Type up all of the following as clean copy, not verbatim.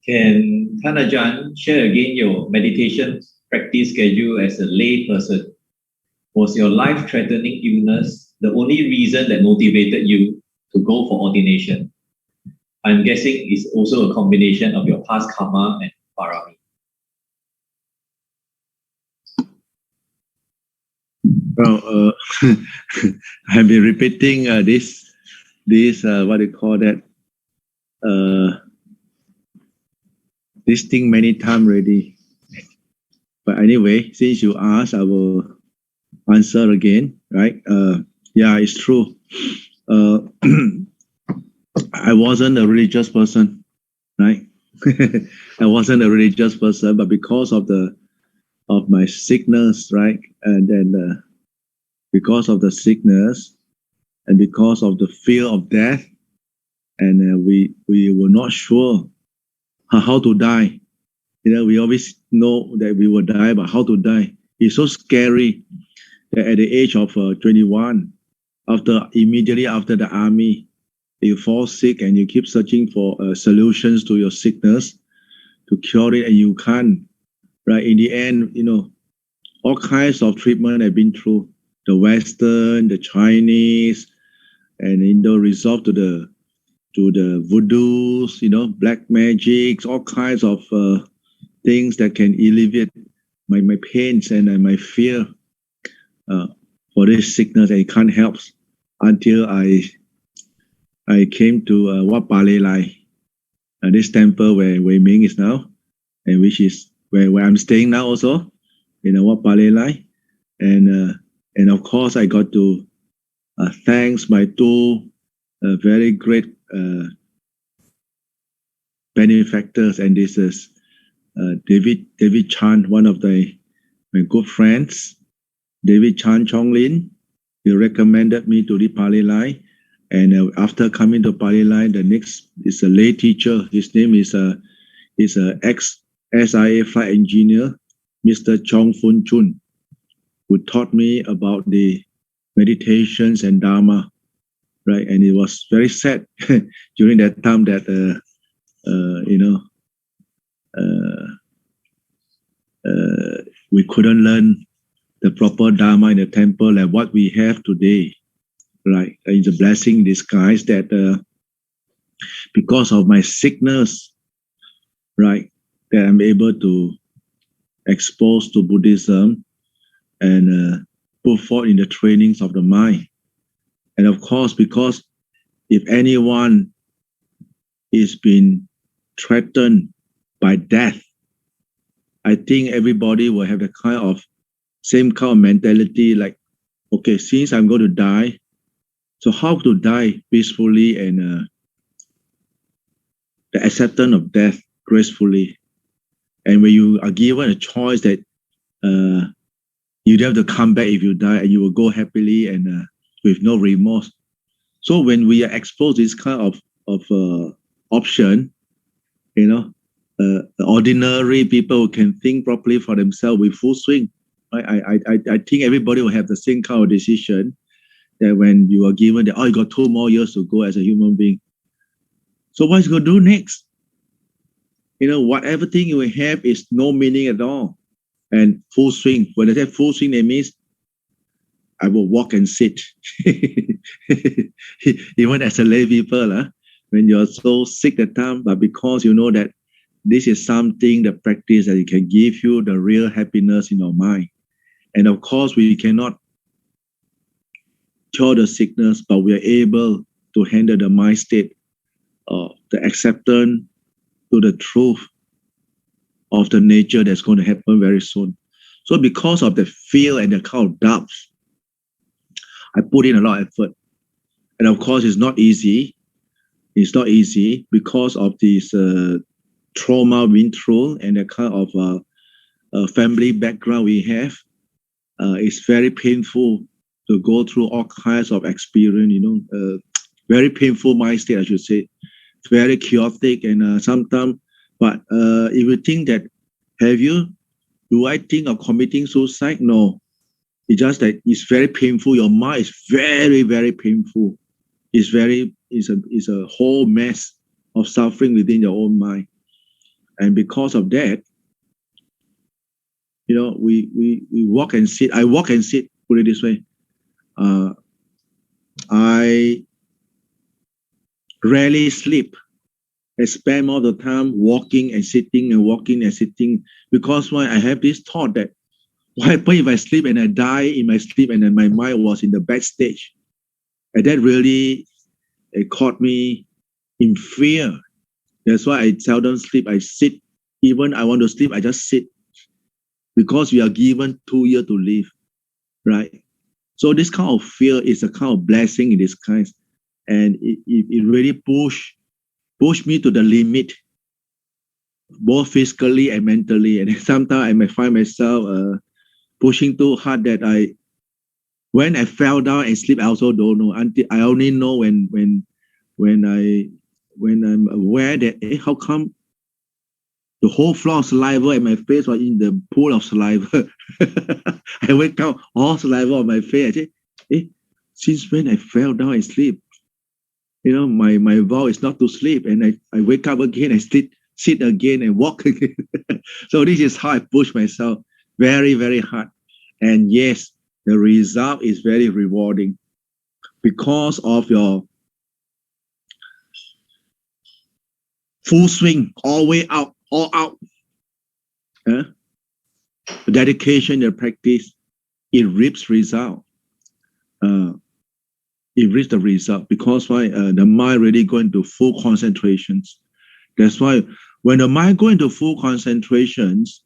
Can Than Ajaan share again your meditation practice schedule as a lay person? Was your life-threatening illness the only reason that motivated you to go for ordination? I'm guessing it's also a combination of your past karma and parami. Well, I've been repeating this what do you call that? This thing many times already. But anyway, since you asked, I will answer again, right? Yeah, it's true. I wasn't a religious person, right? I wasn't a religious person, but because of my sickness, right? And then because of the sickness and because of the fear of death, and we were not sure how to die. We always know that we will die, but how to die? It's so scary that at the age of 21, immediately after the army, you fall sick and you keep searching for solutions to your sickness to cure it, and you can't. Right? In the end, all kinds of treatment have been through the Western, the Chinese, and resort to the voodoos, black magics, all kinds of things that can alleviate my pains and my fear for this sickness. And it can't help until I came to Wat Pale Lai, this temple where Wei Ming is now, and which is where I'm staying now also, Wat Pale Lai. And of course, I got to thanks my two very great benefactors, and this is David Chan, one of my good friends. David Chan Chong Lin, he recommended me to the Pale Lai, and after coming to Pale Lai, the next is a lay teacher. His name is a ex-SIA flight engineer, Mr. Chong Fun Chun, who taught me about the meditations and Dharma, right? And it was very sad during that time that we couldn't learn the proper Dharma in the temple and what we have today, right? It's a blessing in disguise that because of my sickness, right, that I'm able to expose to Buddhism and put forth in the trainings of the mind. And of course, because if anyone is being threatened by death, I think everybody will have the same kind of mentality, like, okay, since I'm going to die, so how to die peacefully and the acceptance of death gracefully. And when you are given a choice that you have to come back if you die, and you will go happily and with no remorse. So when we are exposed to this kind of option, ordinary people who can think properly for themselves with full swing. I think everybody will have the same kind of decision that when you are given that, you got 2 more years to go as a human being. So what is going to do next? Whatever thing you have is no meaning at all. And full swing. When I say full swing, it means I will walk and sit. Even as a lay people, when you're so sick at time, but because you know that this is something, the practice that it can give you the real happiness in your mind. And of course, we cannot cure the sickness, but we are able to handle the mind state, the acceptance to the truth of the nature that's going to happen very soon. So because of the fear and the kind of doubts, I put in a lot of effort. And of course, it's not easy. It's not easy because of this trauma we've been through and the kind of family background we have. It's very painful to go through all kinds of experience, very painful mind state, I should say. Very chaotic and sometimes, but if you think that, do I think of committing suicide? No. It's just that it's very painful. Your mind is very, very painful. It's a whole mess of suffering within your own mind. And because of that, we walk and sit. I walk and sit, put it this way. I rarely sleep. I spend all the time walking and sitting and walking and sitting, because why? I have this thought that what happens if I sleep and I die in my sleep, and then my mind was in the bad stage. And that really caught me in fear. That's why I seldom sleep. I sit. Even I want to sleep, I just sit, because we are given 2 years to live, right? So this kind of fear is a kind of blessing in disguise, and it really push me to the limit, both physically and mentally. And sometimes I may find myself pushing too hard, that when I fell down and sleep, I also don't know. Until I only know when I'm aware that how come the whole floor of saliva and my face was in the pool of saliva. I wake up, all saliva on my face. I say, since when I fell down and sleep? My vow is not to sleep, and I wake up again, I sit again and walk again. So this is how I push myself very, very hard. And yes, the result is very rewarding because of your full swing, all way out, all out. The dedication and practice, it reaps result. It reaps the result, because why? The mind really go into full concentrations. That's why when the mind go into full concentrations,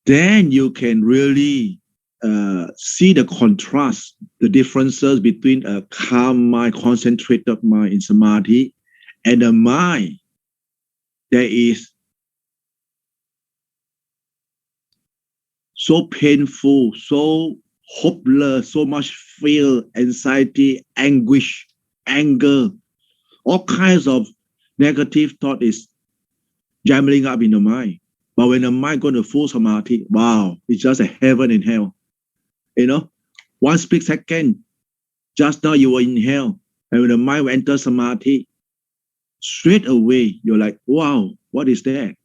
then you can really see the contrast, the differences between a calm mind, concentrated mind in samadhi, and a mind that is so painful, so hopeless, so much fear, anxiety, anguish, anger, all kinds of negative thought is jambling up in the mind. But when the mind goes to full samadhi, wow, it's just a heaven and hell. 1 split second, just now you were in hell. And when the mind enters samadhi, straight away, you're like, wow, what is that?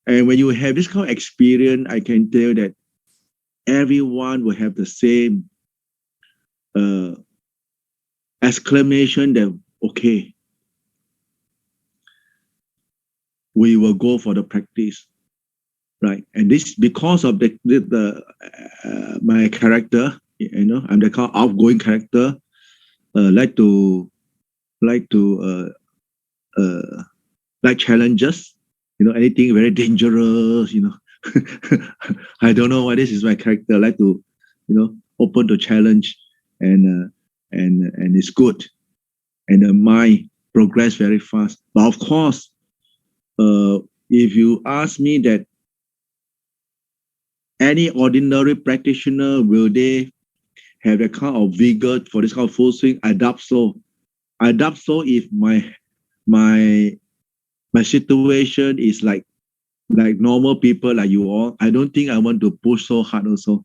And when you have this kind of experience, I can tell you that everyone will have the same exclamation that, okay, we will go for the practice, right? And this because of my character, I'm the kind of outgoing character, like challenges, anything very dangerous, I don't know why this is my character. I like to, open to challenge, and it's good, and the mind progress very fast. But of course, if you ask me that any ordinary practitioner, will they have a kind of vigor for this kind of full swing? I doubt so. I doubt so if my situation is like normal people like you all. I don't think I want to push so hard also.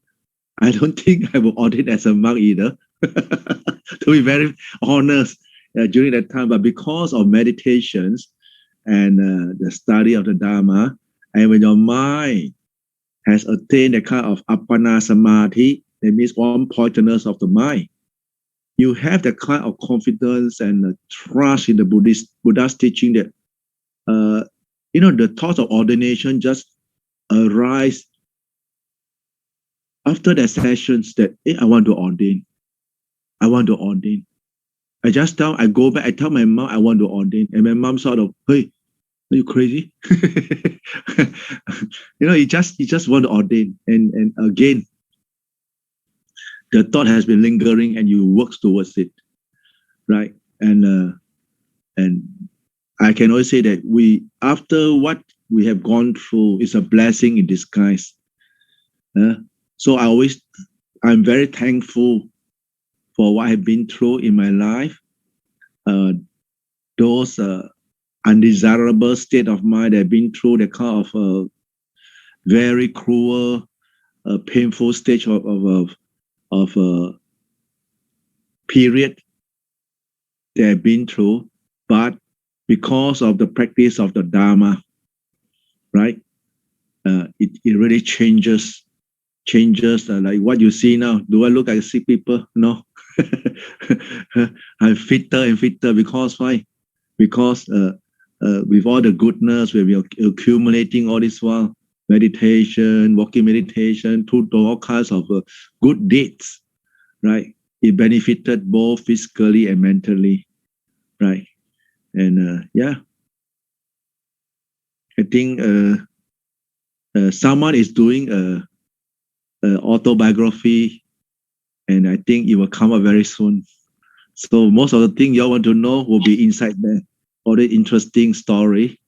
I don't think I will audit as a monk either, to be very honest, during that time. But because of meditations and the study of the Dhamma, and when your mind has attained a kind of appana samadhi, that means one pointedness of the mind, you have the kind of confidence and trust in the Buddha's teaching that, the thoughts of ordination just arise after the sessions that, I want to ordain. I want to ordain. I go back, I tell my mom I want to ordain. And my mom sort of, hey, are you crazy? You just want to ordain. And again, the thought has been lingering and you work towards it, right? And I can always say that after what we have gone through, is a blessing in disguise. So I'm very thankful for what I've been through in my life. Those undesirable state of mind I've been through, the kind of very cruel, painful stage of period that I've been through. But because of the practice of the Dharma, right? It really changes like what you see now. Do I look like sick people? No. I'm fitter and fitter because why? Because with all the goodness we are accumulating all this while, meditation, walking meditation, to all kinds of good deeds, right? It benefited both physically and mentally, right? And I think someone is doing a autobiography, and I think it will come up very soon. So most of the things you all want to know will be inside there. All the interesting story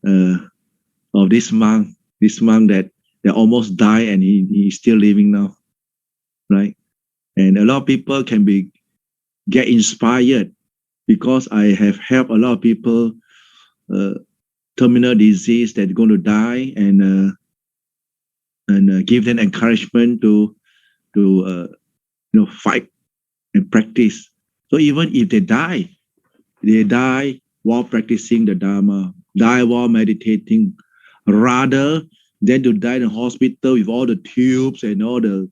of this monk that almost died and he's still living now, right? And a lot of people can get inspired because I have helped a lot of people, terminal disease that's going to die, and give them encouragement to fight and practice. So even if they die while practicing the Dharma, die while meditating, rather than to die in the hospital with all the tubes and all the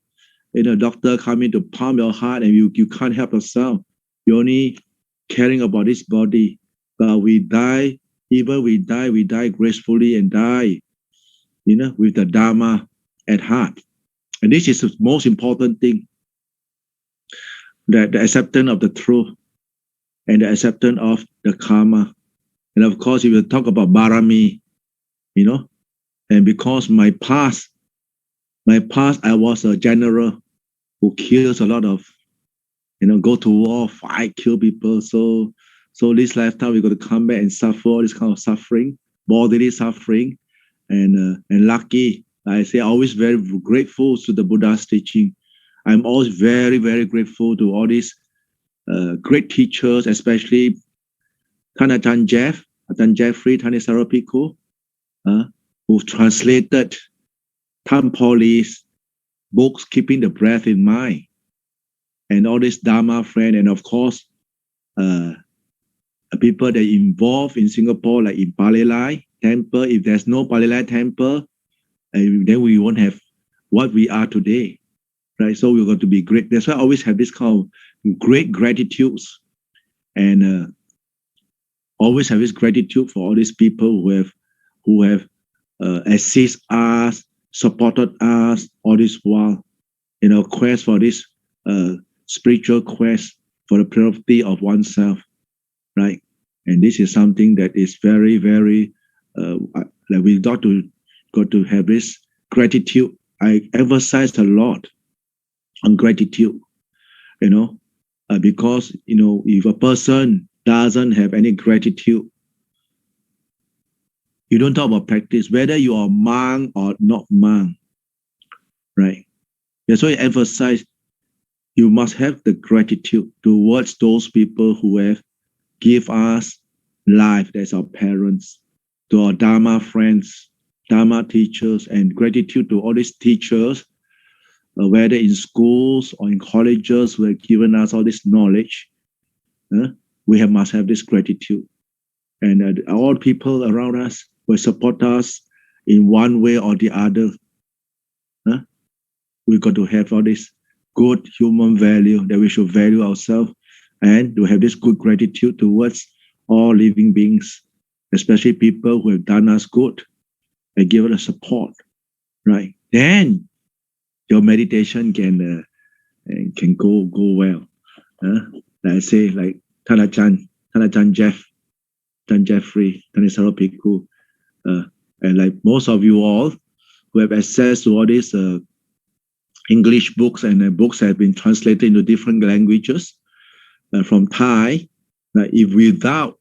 doctor coming to pump your heart and you can't help yourself. You're only caring about this body. But we die gracefully and die, with the Dharma at heart. And this is the most important thing, that the acceptance of the truth and the acceptance of the karma. And of course, if you talk about Barami, and because my past, I was a general who kills a lot of, go to war, fight, kill people. So this lifetime we got to come back and suffer all this kind of suffering, bodily suffering, and lucky. I say always very grateful to the Buddha's teaching. I'm always very, very grateful to all these great teachers, especially Than Ajaan Geoff, Ajaan Jeffrey, Than Sarapiku, who translated Tam Poli's books, Keeping the Breath in Mind, and all these Dharma friends, and of course, people that involved in Singapore, like in Palelai Temple. If there's no Palelai Temple, then we won't have what we are today, right? So we're going to be great. That's why I always have this kind of great gratitudes, and always have this gratitude for all these people who have assist us, supported us all this while, quest for this spiritual quest for the purity of oneself, right? And this is something that is very, very that we got to have this gratitude. I emphasize a lot on gratitude, because if a person doesn't have any gratitude, you don't talk about practice, whether you are monk or not monk, right? That's why I emphasize you must have the gratitude towards those people who have give us life, that's our parents, to our Dharma friends, Dharma teachers, and gratitude to all these teachers, whether in schools or in colleges who have given us all this knowledge. We must have this gratitude. And all people around us will support us in one way or the other. We got to have all this good human value, that we should value ourselves, and to have this good gratitude towards all living beings, especially people who have done us good and given us support, right? Then your meditation can go well. Like I say, like Than Ajaan Geoff, Than Jeffrey, Than Sarapiku, and like most of you all who have access to all these English books, and books have been translated into different languages from Thai. If without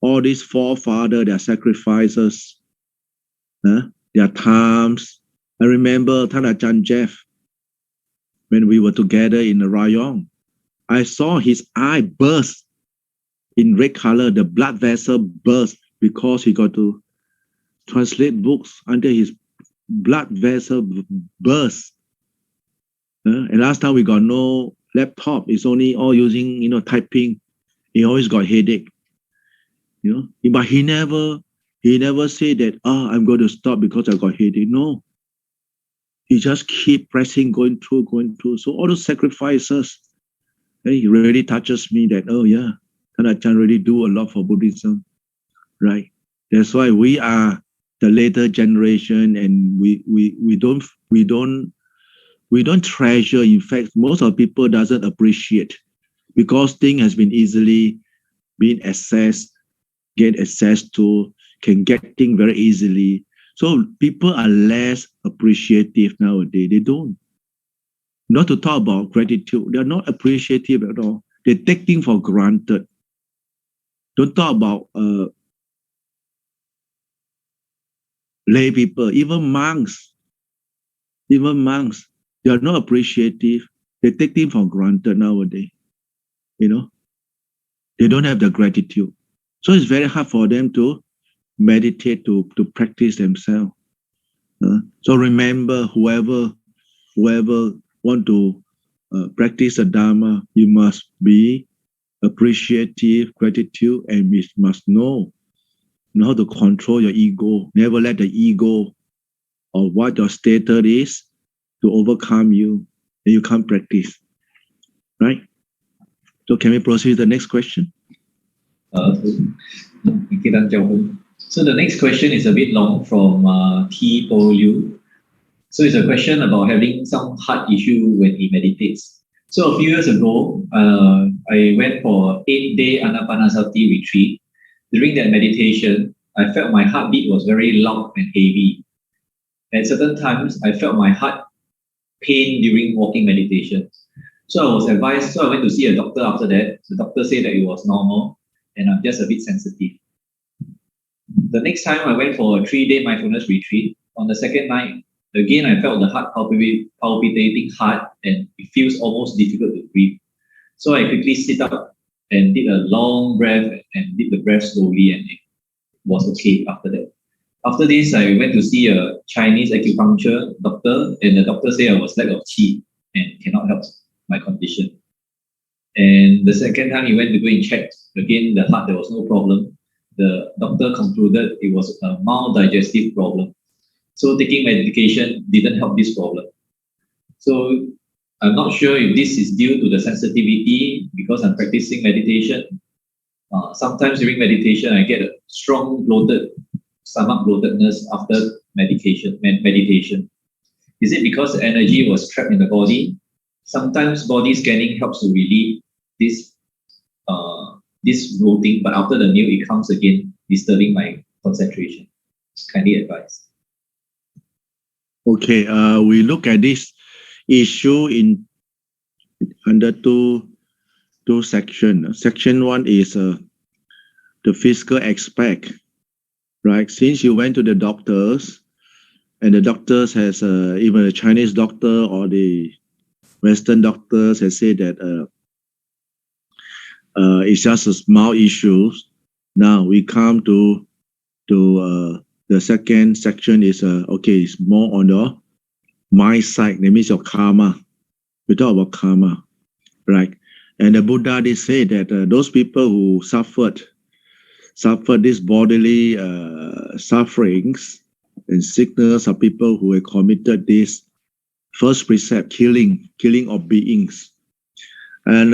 all these forefathers, their sacrifices, their times. I remember Than Ajaan Geoff, when we were together in the Rayong, I saw his eye burst in red color, the blood vessel burst because he got to translate books until his blood vessel burst. And last time we got no laptop, it's only all using, typing. He always got headache. But he never said that, I'm going to stop because I got headache. No, he just keep pressing, going through. So all those sacrifices, he really touches me that, Than Ajaan really do a lot for Buddhism, right? That's why we are the later generation, and we don't treasure. In fact, most of people doesn't appreciate because thing has been easily been accessed, get access to, can get things very easily. So people are less appreciative nowadays. They don't. Not to talk about gratitude. They're not appreciative at all. They take things for granted. Don't talk about lay people, even monks. They are not appreciative. They take things for granted nowadays. They don't have the gratitude. So it's very hard for them to meditate, to practice themselves. So remember, whoever want to practice the Dharma, you must be appreciative, gratitude, and we must know how to control your ego. Never let the ego or what your status is to overcome you, and you can't practice. Right? So can we proceed to the next question? Thank you, Than Ajaan. So the next question is a bit long from T. O. Liu. So it's a question about having some heart issue when he meditates. So a few years ago, I went for 8-day Anapanasati retreat. During that meditation, I felt my heartbeat was very loud and heavy. At certain times, I felt my heart pain during walking meditation. So I was advised, so I went to see a doctor after that. The doctor said that it was normal and I'm just a bit sensitive. The next time I went for a 3-day mindfulness retreat, on the second night, again I felt the heart palpitating hard and it feels almost difficult to breathe. So I quickly sit up and did a long breath and did the breath slowly and it was okay after that. After this, I went to see a Chinese acupuncture doctor and the doctor said I was lack of qi and cannot help my condition. And the second time he went to go and check, again the heart, there was no problem. The doctor concluded it was a mild digestive problem. So taking medication didn't help this problem. So I'm not sure if this is due to the sensitivity because I'm practicing meditation. Sometimes during meditation, I get a strong stomach bloatedness after meditation. Is it because the energy was trapped in the body? Sometimes body scanning helps to relieve this bloating, but after the meal, it comes again, disturbing my concentration. Kindly advise. Okay, we look at this issue in under two sections. Section 1 is the physical aspect, right? Since you went to the doctors, and the doctors has even a Chinese doctor or the Western doctors has said that it's just a small issue. Now we come to the second section is okay, it's more on the mind side. That means your karma. We talk about karma, right? And the Buddha did say that those people who suffered these bodily sufferings and sickness are people who have committed this first precept, killing of beings. And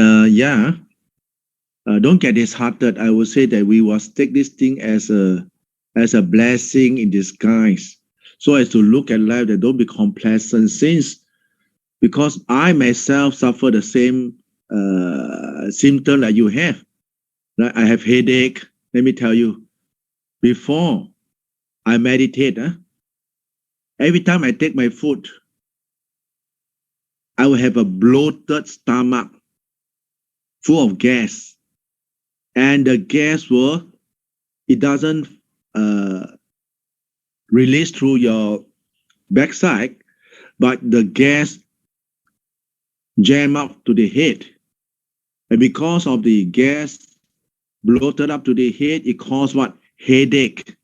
don't get disheartened. I would say that we must take this thing as a blessing in disguise, so as to look at life that don't be complacent. Because I myself suffer the same symptom that you have. Right? I have headache. Let me tell you, before I meditate, every time I take my food, I will have a bloated stomach full of gas. And the gas it doesn't release through your backside, but the gas jam up to the head. And because of the gas bloated up to the head, it causes what? Headache.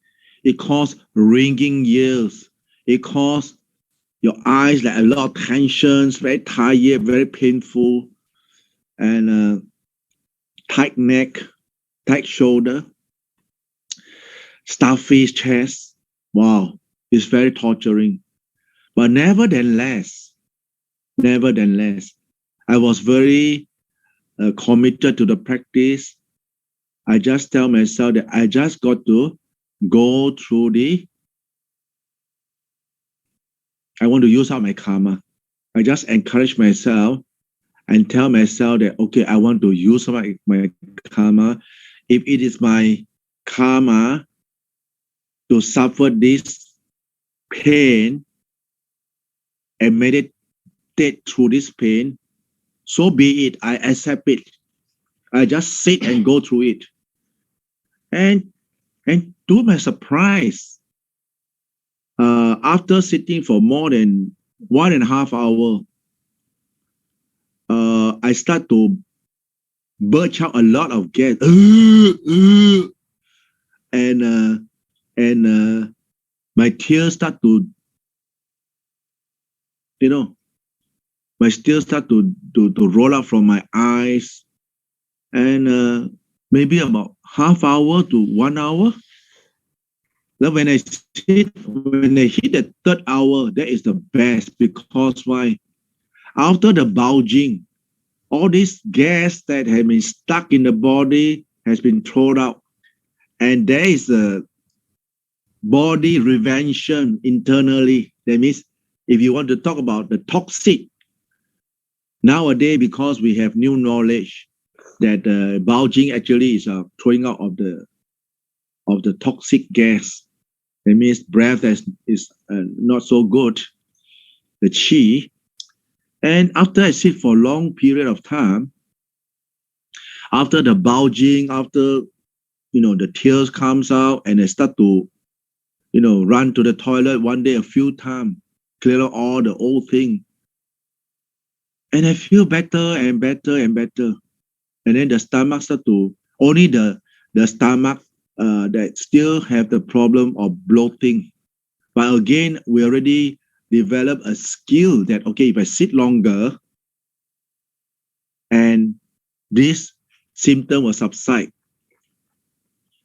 It causes ringing ears. It causes your eyes like a lot of tensions, very tired, very painful, and tight neck, tight shoulder. starfish chest. Wow, it's very torturing. But nevertheless, I was very committed to the practice. I just tell myself that I just got to go through I want to use up my karma. I just encourage myself and tell myself that, okay, I want to use up my karma. If it is my karma to suffer this pain and meditate through this pain, so be it. I accept it. I just sit and go through it. And to my surprise, after sitting for more than 1.5 hours, I start to burst out a lot of gas, and my tears start to, my tears start to roll out from my eyes, and maybe about half hour to 1 hour. Then when I hit the third hour, that is the best, because why? After the bulging, all this gas that had been stuck in the body has been thrown out, and there is a body revention internally. That means, if you want to talk about the toxic, nowadays, because we have new knowledge that bulging actually is throwing out of the toxic gas. That means breath is not so good, the chi. And after I sit for a long period of time, after the bulging, after the tears comes out, and I start to run to the toilet one day a few times, clear out all the old thing, and I feel better and better and better. And then the stomach start to, only the stomach that still have the problem of bloating. But again, we already developed a skill that, okay, if I sit longer, and this symptom will subside.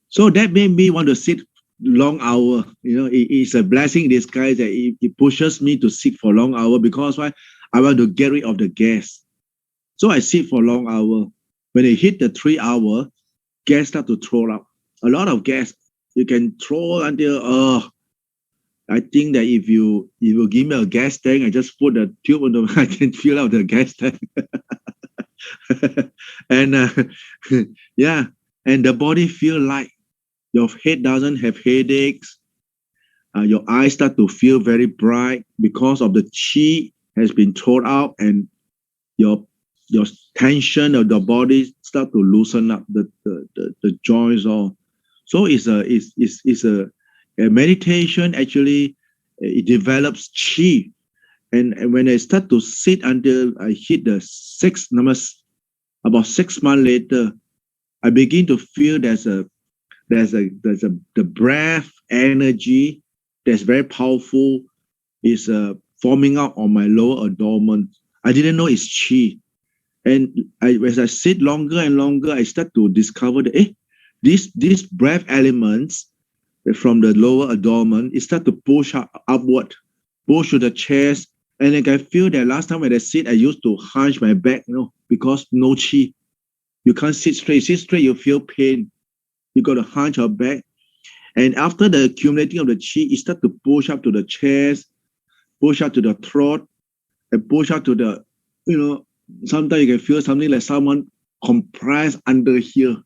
So that made me want to sit long hour. It's a blessing in disguise that it pushes me to sit for long hour, because why? I want to get rid of the gas. So I sit for long hour. When I hit the 3 hour, gas start to throw out. A lot of gas. You can throw until, I think that if you give me a gas tank, I just put a tube on the, I can fill out the gas tank. And yeah, and the body feel light. Your head doesn't have headaches. Your eyes start to feel very bright because of the chi has been thrown out, and your tension of the body start to loosen up the joints all. So it's a meditation. Actually, it develops chi, and when I start to sit until I hit the 6 numbers, about 6 months later, I begin to feel there's the breath energy that's very powerful is forming up on my lower abdomen. I didn't know it's chi. And as I sit longer and longer, I start to discover that these breath elements from the lower abdomen, it start to push upward, push to the chest. And like I feel that last time when I sit, I used to hunch my back, because no chi. You can't sit straight. Sit straight, you feel pain. You got to hunch your back. And after the accumulating of the chi, it start to push up to the chest, push up to the throat, and push up to the, sometimes you can feel something like someone compressed under here.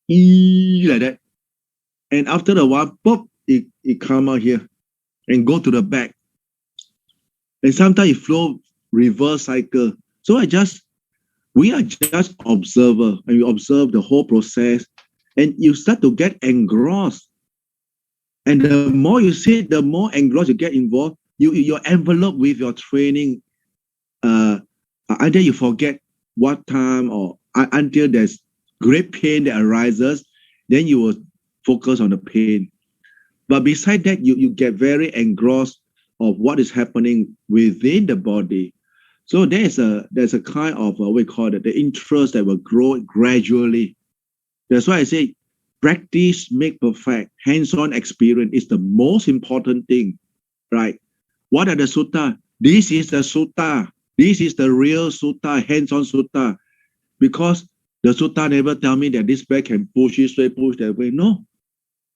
Like that. And after a while, pop, it come out here and go to the back. And sometimes it flow reverse cycle. So we are just observer, and we observe the whole process, and you start to get engrossed. And the more you sit, the more engrossed you get involved. You're enveloped with your training. Either you forget what time, or until there's great pain that arises, then you will focus on the pain. But beside that, you get very engrossed of what is happening within the body. So there's a kind of we call it the interest that will grow gradually. That's why I say practice make perfect. Hands-on experience is the most important thing, right? What are the sutta? This is the sutta. This is the real sutta, hands-on sutta. Because the sutta never tell me that this bag can push this way, push that way. No.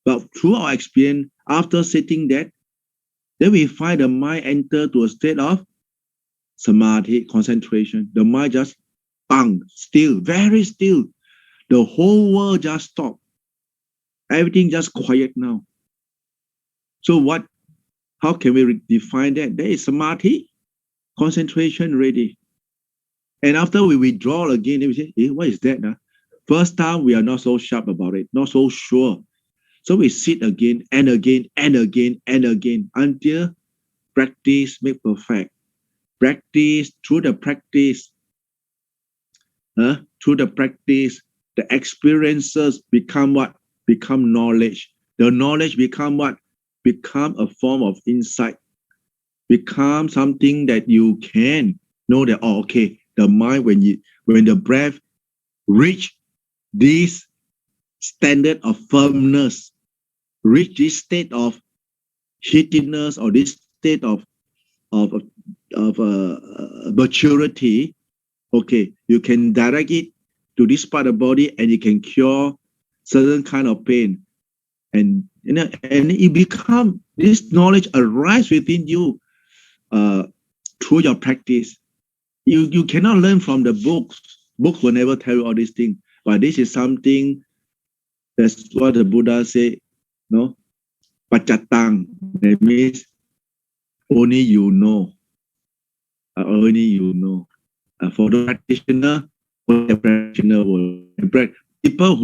But through our experience, after sitting that, then we find the mind enter to a state of samadhi, concentration. The mind just bang, still, very still. The whole world just stop. Everything just quiet now. So how can we define that? There is samadhi, concentration ready. And after we withdraw again, we say, what is that? First time, we are not so sharp about it, not so sure. So we sit again and again and again and again until practice make perfect. Practice, through the practice, the experiences become what? Become knowledge. The knowledge become what? Become a form of insight. Become something that you can know that, okay, the mind, when the breath reach this standard of firmness, reach this state of heatiness or this state of maturity, okay, you can direct it to this part of the body and you can cure certain kind of pain. And and it become, this knowledge arise within you through your practice. You cannot learn from the books. Books will never tell you all these things. But this is something, that's what the Buddha said, no? Pachatang. That means only you know. Only you know. For the practitioner, people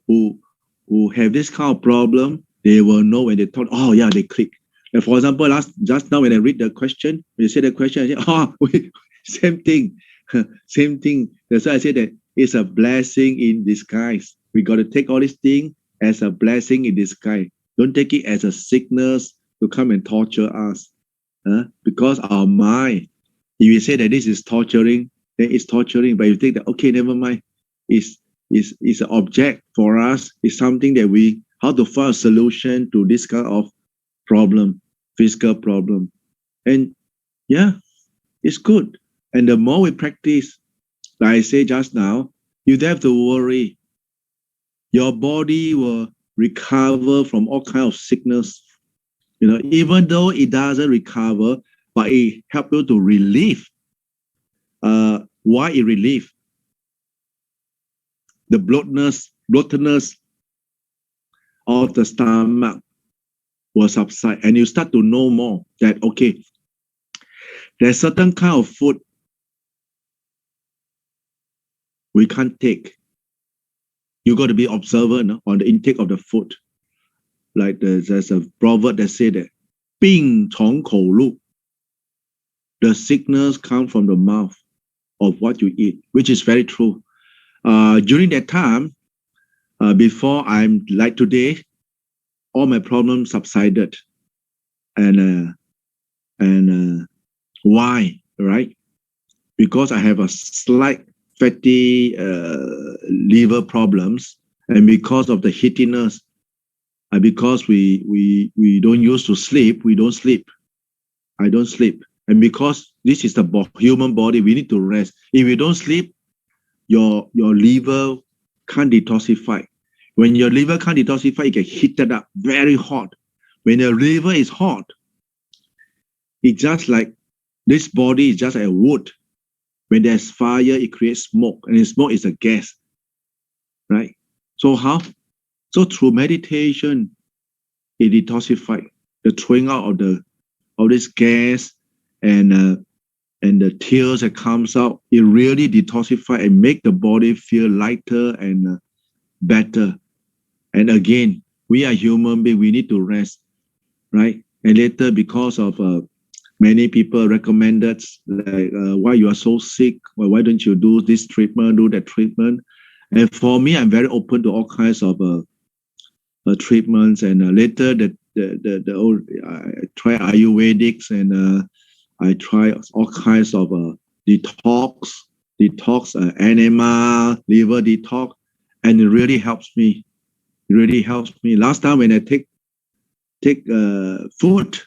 who have this kind of problem, they will know when they talk. Oh yeah, they click. And for example, just now when I read the question, when you say the question, I say, same thing, same thing. That's why I say that it's a blessing in disguise. We got to take all these things as a blessing in disguise. Don't take it as a sickness to come and torture us, because our mind. If you say that this is torturing, then it's torturing. But if you think that, okay, never mind, it's an object for us. It's something that how to find a solution to this kind of problem, physical problem. And yeah, it's good. And the more we practice, like I said just now, you don't have to worry. Your body will recover from all kinds of sickness. Even though it doesn't recover, but it helps you to relieve. Why it relieve? The bloatedness of the stomach will subside, and you start to know more that, okay, there's certain kind of food we can't take. You got to be observant on the intake of the food. Like there's a proverb that says that, 病从口入. The sickness comes from the mouth of what you eat, which is very true. During that time, before I'm like today, all my problems subsided. And why, right? Because I have a slight fatty liver problems, and because of the heatiness, because we don't used to sleep, we don't sleep. I don't sleep. And because this is the human body, we need to rest. If you don't sleep, your liver can't detoxify. When your liver can't detoxify, it gets heated up, very hot. When your liver is hot, it's just like this body is just a wood. When there's fire, it creates smoke, and the smoke is a gas, right? So how? So through meditation, it detoxifies the throwing out of this gas and the tears that comes out. It really detoxifies and make the body feel lighter and better. And again, we are human beings. We need to rest, right? And later, because of many people recommended, like, why you are so sick? Why don't you do this treatment, do that treatment? And for me, I'm very open to all kinds of treatments. And later, I try Ayurvedics, and I try all kinds of detox, enema, liver detox, and it really helps me. It really helps me. Last time when I take food,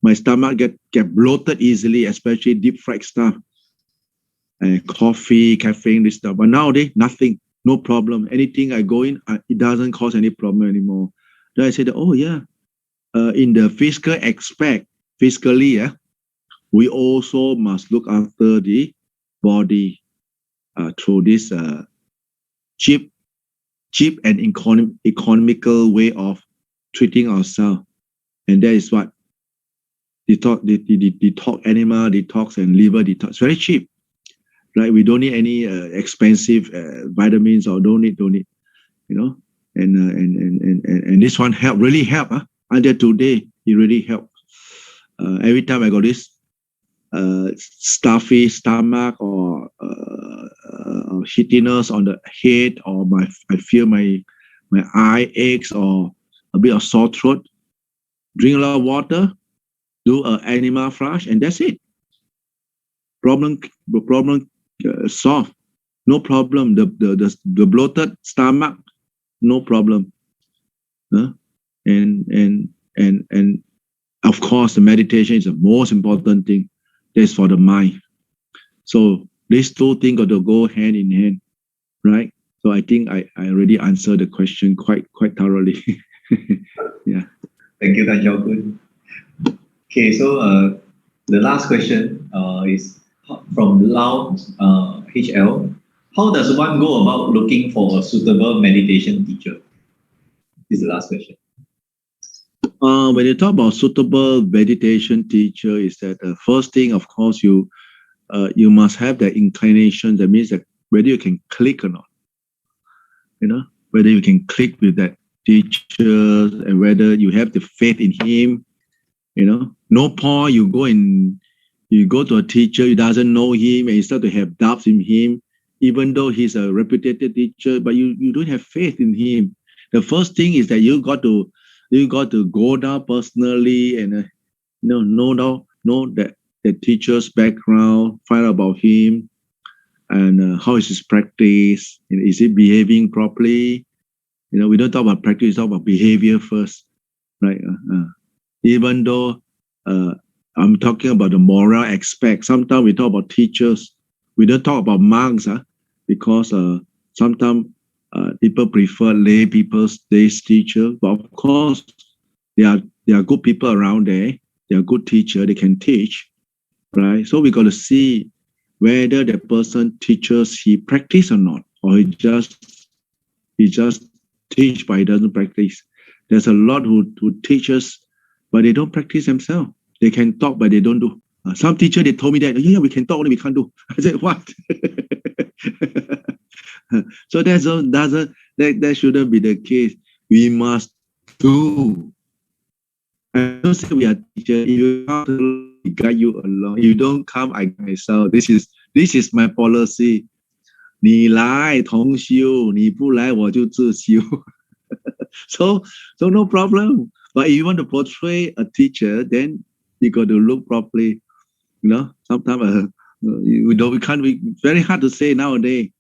my stomach get bloated easily, especially deep fried stuff, coffee, caffeine, this stuff. But nowadays, nothing, no problem. Anything I go in, it doesn't cause any problem anymore. Then I said, oh yeah, in the physical aspect, physically, we also must look after the body through this cheap and economical way of treating ourselves. And that is what detox, animal detox and liver detox. Very cheap, right? We don't need any expensive vitamins or don't need, you know. And this one really help. Until today, it really helped. Every time I got this stuffy stomach or shittiness on the head, or I feel my eye aches or a bit of sore throat, drink a lot of water, do an animal flush, and that's it. Problem solved. No problem. The bloated stomach, no problem. And of course, the meditation is the most important thing. That's for the mind. So these two things got to go hand in hand, right? So I think I already answered the question quite thoroughly. Yeah. Thank you, Than Ajaan Keng. Okay, so the last question is from Lao HL. How does one go about looking for a suitable meditation teacher? This is the last question. When you talk about suitable meditation teacher, is that the first thing, of course, you must have the inclination. That means that whether you can click or not, whether you can click with that teacher and whether you have the faith in him. No point you go to a teacher who doesn't know him and you start to have doubts in him, even though he's a reputed teacher, but you don't have faith in him. The first thing is that you got to go down personally and know that the teacher's background, find out about him and how is his practice, is he behaving properly. We don't talk about practice, we talk about behavior first, right? Even though I'm talking about the moral aspect, sometimes we talk about teachers, we don't talk about monks, because sometimes people prefer lay people's days teacher, but of course there are good people around there. They are good teachers. They can teach, right? So we got to see whether the person teaches he practice or not, or he just teach but he doesn't practice. There's a lot who teaches but they don't practice themselves. They can talk but they don't do. Some teacher they told me that we can talk only we can't do. I said what? So that shouldn't be the case. We must do. I don't say we are teacher. If you come to guide you along, if you don't come, I guide myself. This is my policy. 你来同修，你不来我就自修。So no problem. But if you want to portray a teacher, then you got to look properly. Sometimes we can't. Very hard to say nowadays.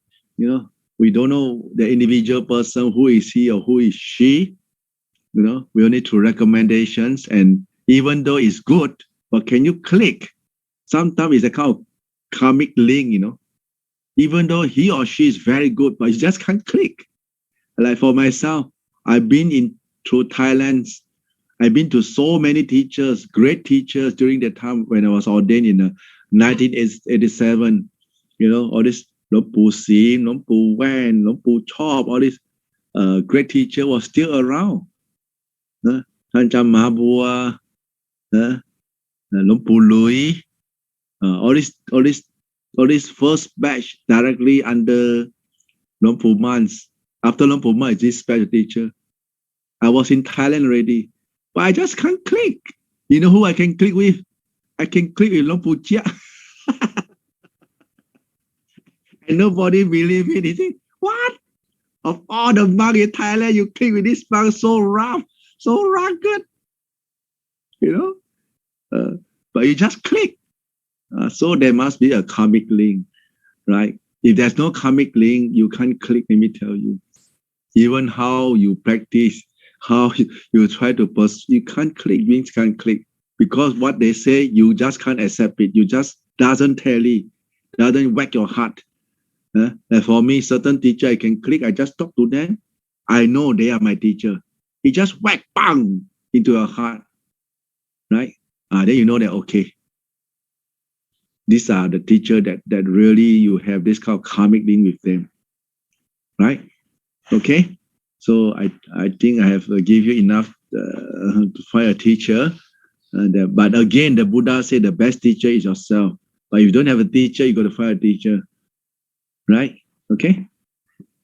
We don't know the individual person, who is he or who is she. We only through recommendations, and even though it's good, but can you click? Sometimes it's a kind of karmic link, Even though he or she is very good, but you just can't click. Like for myself, I've been through Thailand. I've been to so many teachers, great teachers during the time when I was ordained in 1987. All this Lom Pu Sim, Lom Pu Wan, Lom Pu Chop, all these great teachers was still around. Than Ajaan Ma Bua, Lom Pu Lui, all this first batch directly under Lom Pu Man's. After Lom Pu Man is this special teacher. I was in Thailand already, but I just can't click. You know who I can click with? I can click with Lom Pu Chia. And nobody believe me. They say, what? Of all the monks in Thailand, you click with this monk so rough, so rugged. But you just click. So there must be a karmic link, right? If there's no karmic link, you can't click, let me tell you. Even how you practice, how you try to pursue, you can't click, means can't click. Because what they say, you just can't accept it. You just doesn't tally, doesn't whack your heart. And for me, certain teacher, I can click, I just talk to them. I know they are my teacher. He just whack, bang, into your heart. Right? Then you know that, okay, these are the teacher that really you have this kind of karmic link with them. Right? Okay? So I think I have give you enough to find a teacher. But again, the Buddha said the best teacher is yourself. But if you don't have a teacher, you got to find a teacher. Right? Okay?